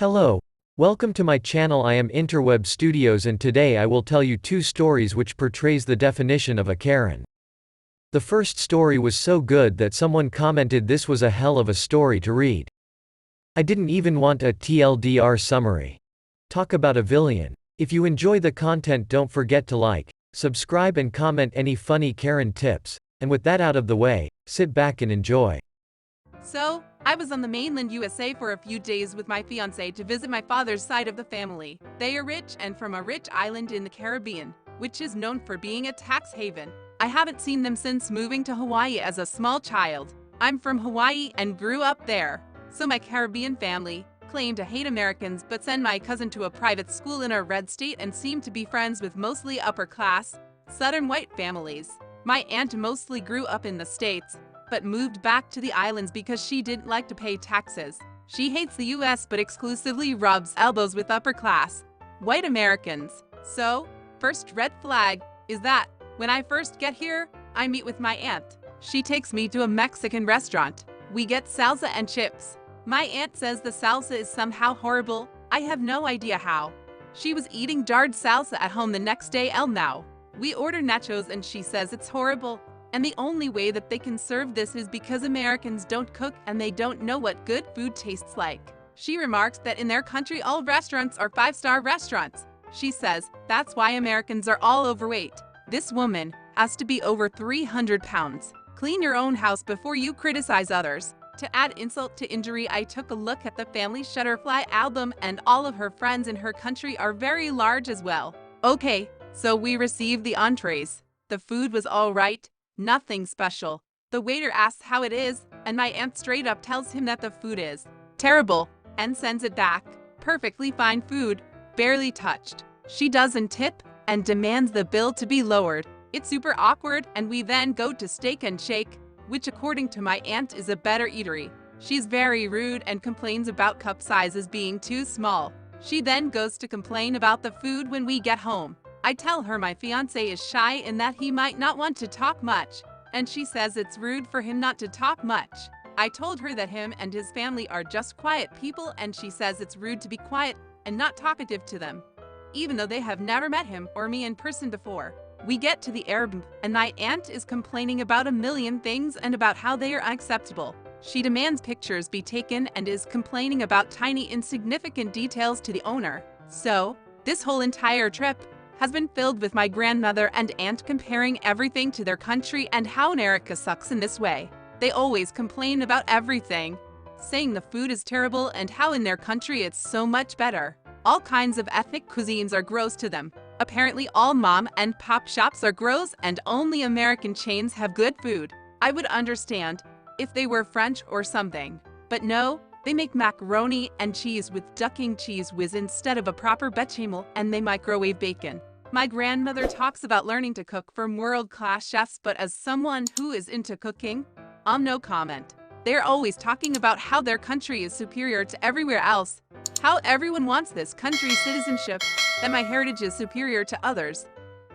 Hello. Welcome to my channel. I am Interweb Studios and today I will tell you two stories which portrays the definition of a Karen. The first story was so good that someone commented this was a hell of a story to read. I didn't even want a TLDR summary. Talk about a villain. If you enjoy the content, don't forget to like, subscribe and comment any funny Karen tips, and with that out of the way, sit back and enjoy. So, I was on the mainland USA for a few days with my fiancé to visit my father's side of the family. They are rich and from a rich island in the Caribbean, which is known for being a tax haven. I haven't seen them since moving to Hawaii as a small child. I'm from Hawaii and grew up there. So my Caribbean family claim to hate Americans but send my cousin to a private school in a red state and seem to be friends with mostly upper-class, southern white families. My aunt mostly grew up in the States, but moved back to the islands because she didn't like to pay taxes. She hates the US but exclusively rubs elbows with upper-class, white Americans. So, first red flag is that, when I first get here, I meet with my aunt. She takes me to a Mexican restaurant. We get salsa and chips. My aunt says the salsa is somehow horrible. I have no idea how. She was eating jarred salsa at home the next day. Now. We order nachos and she says it's horrible. And the only way that they can serve this is because Americans don't cook and they don't know what good food tastes like. She remarks that in their country all restaurants are 5-star restaurants. She says that's why Americans are all overweight. This woman has to be over 300 pounds. Clean your own house before you criticize others. To add insult to injury, I took a look at the family Shutterfly album and all of her friends in her country are very large as well. Okay, so we received the entrees. The food was all right. Nothing special. The waiter asks how it is, and my aunt straight up tells him that the food is terrible and sends it back. Perfectly fine food, barely touched. She doesn't tip and demands the bill to be lowered. It's super awkward, and we then go to Steak and Shake, which according to my aunt is a better eatery. She's very rude and complains about cup sizes being too small. She then goes to complain about the food when we get home. I tell her my fiancé is shy and that he might not want to talk much, and she says it's rude for him not to talk much. I told her that him and his family are just quiet people, and she says it's rude to be quiet and not talkative to them, even though they have never met him or me in person before. We get to the Airbnb, and my aunt is complaining about a million things and about how they are unacceptable. She demands pictures be taken and is complaining about tiny insignificant details to the owner. So, this whole entire trip has been filled with my grandmother and aunt comparing everything to their country and how America sucks in this way. They always complain about everything, saying the food is terrible and how in their country it's so much better. All kinds of ethnic cuisines are gross to them. Apparently all mom and pop shops are gross and only American chains have good food. I would understand if they were French or something. But no, they make macaroni and cheese with ducking cheese whiz instead of a proper bechamel, and they microwave bacon. My grandmother talks about learning to cook from world-class chefs, but as someone who is into cooking, no comment. They're always talking about how their country is superior to everywhere else, how everyone wants this country's citizenship, that my heritage is superior to others,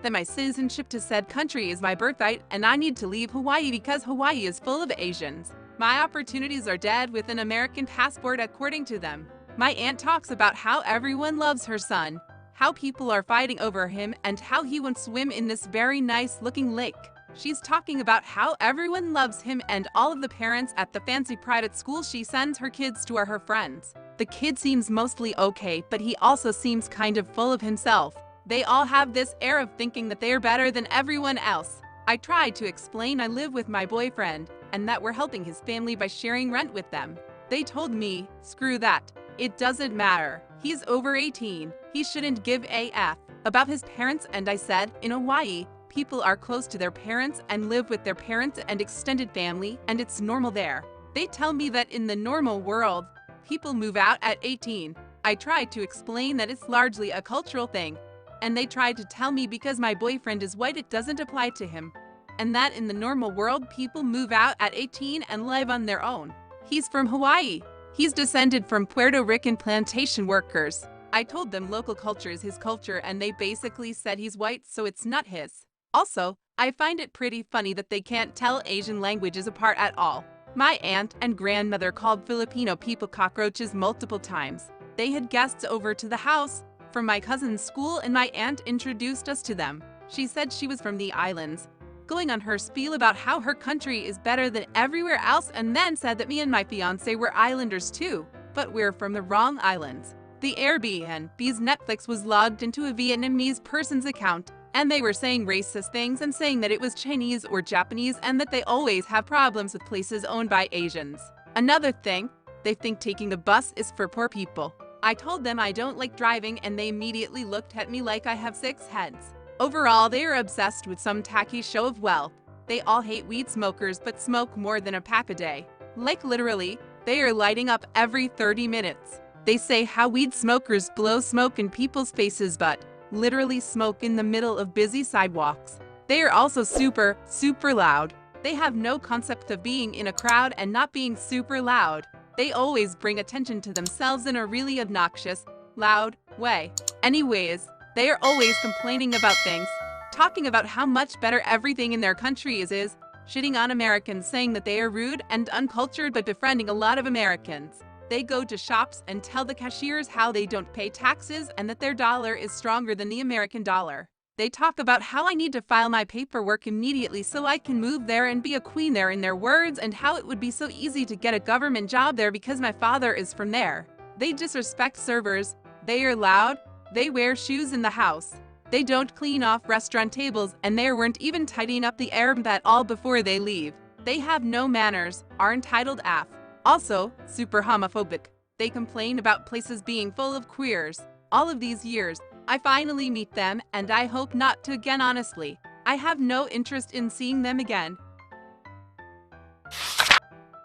that my citizenship to said country is my birthright and I need to leave Hawaii because Hawaii is full of Asians. My opportunities are dead with an American passport according to them. My aunt talks about how everyone loves her son, how people are fighting over him, and how he won't swim in this very nice-looking lake. She's talking about how everyone loves him and all of the parents at the fancy private school she sends her kids to are her friends. The kid seems mostly okay, but he also seems kind of full of himself. They all have this air of thinking that they are better than everyone else. I tried to explain I live with my boyfriend and that we're helping his family by sharing rent with them. They told me, screw that. It doesn't matter. He's over 18. He shouldn't give a F about his parents, and I said, in Hawaii, people are close to their parents and live with their parents and extended family, and it's normal there. They tell me that in the normal world, people move out at 18. I tried to explain that it's largely a cultural thing, and they tried to tell me because my boyfriend is white it doesn't apply to him, and that in the normal world people move out at 18 and live on their own. He's from Hawaii. He's descended from Puerto Rican plantation workers. I told them local culture is his culture and they basically said he's white so it's not his. Also, I find it pretty funny that they can't tell Asian languages apart at all. My aunt and grandmother called Filipino people cockroaches multiple times. They had guests over to the house from my cousin's school, and my aunt introduced us to them. She said she was from the islands, going on her spiel about how her country is better than everywhere else, and then said that me and my fiancé were islanders too, but we're from the wrong islands. The Airbnb's Netflix was logged into a Vietnamese person's account, and they were saying racist things and saying that it was Chinese or Japanese and that they always have problems with places owned by Asians. Another thing, they think taking the bus is for poor people. I told them I don't like driving, and they immediately looked at me like I have 6 heads. Overall, they are obsessed with some tacky show of wealth. They all hate weed smokers but smoke more than a pack a day. Like literally, they are lighting up every 30 minutes. They say how weed smokers blow smoke in people's faces but literally smoke in the middle of busy sidewalks. They are also super loud. They have no concept of being in a crowd and not being super loud. They always bring attention to themselves in a really obnoxious, loud way. Anyways, they are always complaining about things, talking about how much better everything in their country is, shitting on Americans, saying that they are rude and uncultured but befriending a lot of Americans. They go to shops and tell the cashiers how they don't pay taxes and that their dollar is stronger than the American dollar. They talk about how I need to file my paperwork immediately so I can move there and be a queen there in their words, and how it would be so easy to get a government job there because my father is from there. They disrespect servers. They are loud. They wear shoes in the house. They don't clean off restaurant tables, and they weren't even tidying up the Arab at all before they leave. They have no manners, are entitled AF. Also, super homophobic. They complain about places being full of queers. All of these years, I finally meet them, and I hope not to again. Honestly, I have no interest in seeing them again.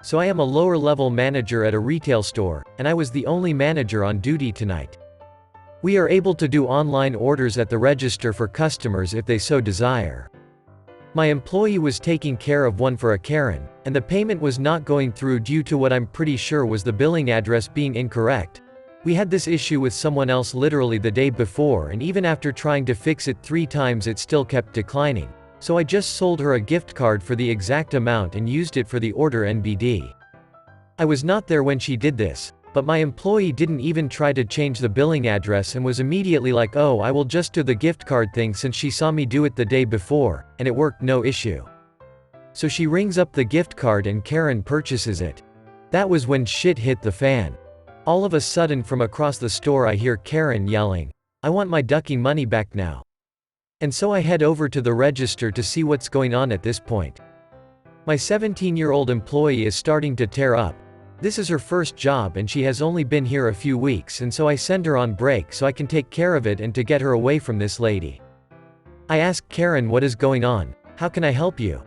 So I am a lower-level manager at a retail store, and I was the only manager on duty tonight. We are able to do online orders at the register for customers if they so desire. My employee was taking care of one for a Karen, and the payment was not going through due to what I'm pretty sure was the billing address being incorrect. We had this issue with someone else literally the day before, and even after trying to fix it 3 times it still kept declining. So I just sold her a gift card for the exact amount and used it for the order NBD. I was not there when she did this, but my employee didn't even try to change the billing address and was immediately like, oh, I will just do the gift card thing, since she saw me do it the day before, and it worked no issue. So she rings up the gift card and Karen purchases it. That was when shit hit the fan. All of a sudden from across the store I hear Karen yelling, "I want my ducking money back now." And so I head over to the register to see what's going on at this point. My 17-year-old employee is starting to tear up. This is her first job and she has only been here a few weeks, and so I send her on break so I can take care of it and to get her away from this lady. I ask Karen, what is going on? How can I help you?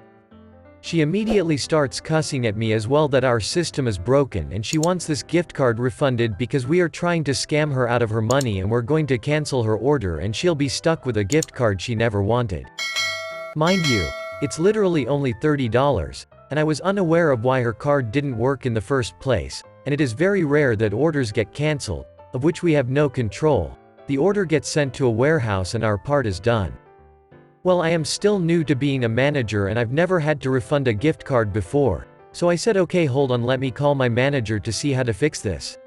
She immediately starts cussing at me as well that our system is broken and she wants this gift card refunded because we are trying to scam her out of her money and we're going to cancel her order and she'll be stuck with a gift card she never wanted. Mind you, it's literally only $30, and I was unaware of why her card didn't work in the first place, and it is very rare that orders get cancelled, of which we have no control. The order gets sent to a warehouse and our part is done. Well, I am still new to being a manager and I've never had to refund a gift card before, so I said, okay, hold on, let me call my manager to see how to fix this.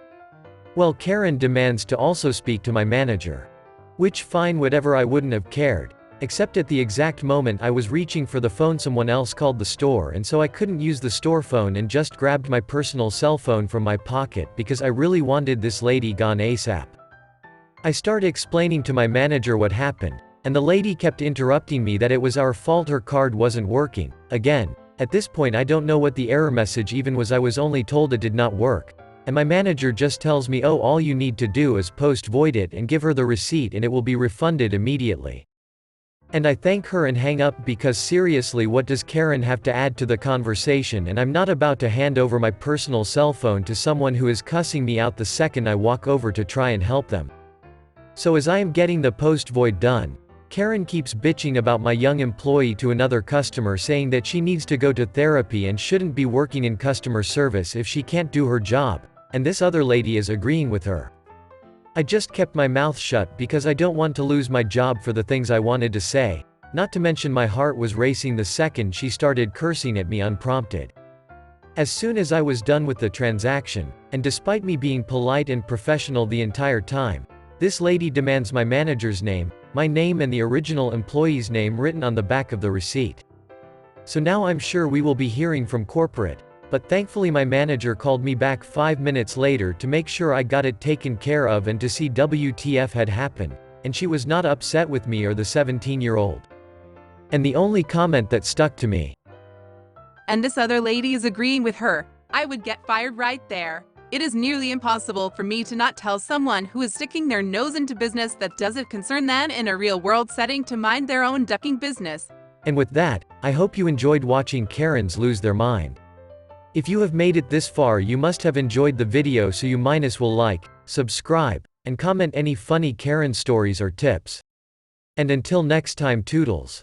Well, Karen demands to also speak to my manager. Which fine, whatever, I wouldn't have cared. Except at the exact moment I was reaching for the phone, someone else called the store, and so I couldn't use the store phone and just grabbed my personal cell phone from my pocket because I really wanted this lady gone ASAP. I started explaining to my manager what happened, and the lady kept interrupting me that it was our fault her card wasn't working. Again, at this point I don't know what the error message even was, I was only told it did not work. And my manager just tells me, oh, all you need to do is post void it and give her the receipt and it will be refunded immediately. And I thank her and hang up because seriously, what does Karen have to add to the conversation? And I'm not about to hand over my personal cell phone to someone who is cussing me out the second I walk over to try and help them. So as I am getting the post void done, Karen keeps bitching about my young employee to another customer, saying that she needs to go to therapy and shouldn't be working in customer service if she can't do her job, and this other lady is agreeing with her. I just kept my mouth shut because I don't want to lose my job for the things I wanted to say, not to mention my heart was racing the second she started cursing at me unprompted. As soon as I was done with the transaction, and despite me being polite and professional the entire time, this lady demands my manager's name, my name and the original employee's name written on the back of the receipt. So now I'm sure we will be hearing from corporate, but thankfully my manager called me back 5 minutes later to make sure I got it taken care of and to see WTF had happened, and she was not upset with me or the 17-year-old. And the only comment that stuck to me. And this other lady is agreeing with her. I would get fired right there. It is nearly impossible for me to not tell someone who is sticking their nose into business that doesn't concern them in a real-world setting to mind their own ducking business. And with that, I hope you enjoyed watching Karens lose their mind. If you have made it this far, you must have enjoyed the video, so you will like, subscribe, and comment any funny Karen stories or tips. And until next time, toodles.